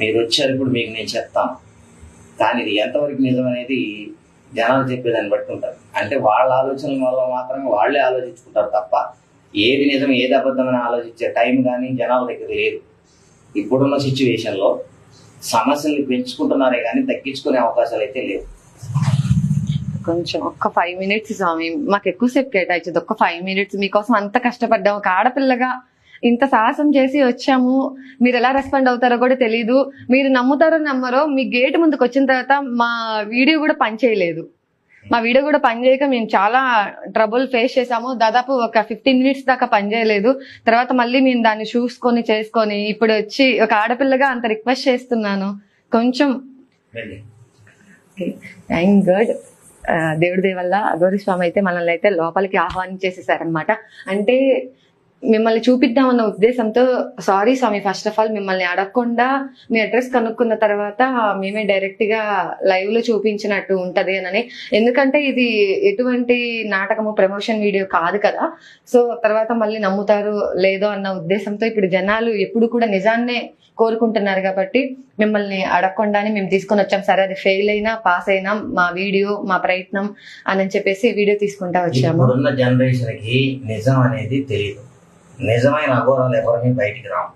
మీరు వచ్చారు, ఇప్పుడు మీకు నేను చెప్తాను, కానీ ఇది ఎంతవరకు నిజం అనేది జనాలు చెప్పేదాన్ని బట్టి ఉంటారు. అంటే వాళ్ళ ఆలోచనల వల్ల మాత్రమే వాళ్ళే ఆలోచించుకుంటారు తప్ప ఏది నిజం ఏది అబద్ధం అని ఆలోచించే టైం కానీ జనాల దగ్గర లేదు. ఇప్పుడున్న సిచ్యువేషన్లో సమస్యల్ని పెంచుకుంటున్నారే కానీ తగ్గించుకునే అవకాశాలు అయితే లేవు. కొంచెం ఒక్క 5 minutes స్వామి, మాకు ఎక్కువసేపు కేటాయించదు. ఒక్క 5 minutes మీకోసం అంత కష్టపడ్డాం. ఒక ఆడపిల్లగా ఇంత సాహసం చేసి వచ్చాము. మీరు ఎలా రెస్పాండ్ అవుతారో కూడా తెలీదు. మీరు నమ్ముతారో నమ్మరో, మీ గేట్ ముందుకు వచ్చిన తర్వాత మా వీడియో కూడా పనిచేయలేదు. మా వీడియో కూడా పనిచేయక మేము చాలా ట్రబుల్ ఫేస్ చేసాము. దాదాపు ఒక 15 minutes దాకా పనిచేయలేదు. తర్వాత మళ్ళీ మేము దాన్ని చూసుకొని చేసుకొని ఇప్పుడు వచ్చి ఒక ఆడపిల్లగా అంత రిక్వెస్ట్ చేస్తున్నాను కొంచెం. థ్యాంక్ గాడ్, దేవుడి దయ వల్ల అఘోరి స్వామి అయితే మనల్ని అయితే లోపలికి ఆహ్వానించేసేసారనమాట. అంటే మిమ్మల్ని చూపిద్దామన్న ఉద్దేశంతో, సారీ స్వామి, ఫస్ట్ ఆఫ్ ఆల్ మిమ్మల్ని అడగకుండా మీ అడ్రస్ కనుక్కున్న తర్వాత మేమే డైరెక్ట్ గా లైవ్ లో చూపించినట్టు ఉంటది అని. ఎందుకంటే ఇది ఎటువంటి నాటకము ప్రమోషన్ వీడియో కాదు కదా. సో తర్వాత మళ్ళీ నమ్ముతారు లేదో అన్న ఉద్దేశంతో ఇప్పుడు జనాలు ఎప్పుడు కూడా నిజాన్నే కోరుకుంటున్నారు కాబట్టి మిమ్మల్ని అడగకుండానే మేము తీసుకొని వచ్చాం. సరే అది ఫెయిల్ అయినా పాస్ అయినా మా వీడియో మా ప్రయత్నం అని చెప్పేసి వీడియో తీసుకుంటా వచ్చాము. ఇప్పుడున్న జనరేషన్ కి నిజం అనేది తెలియదు. నిజమైన అఘోరాలు ఎవరిని బయటికి రావు.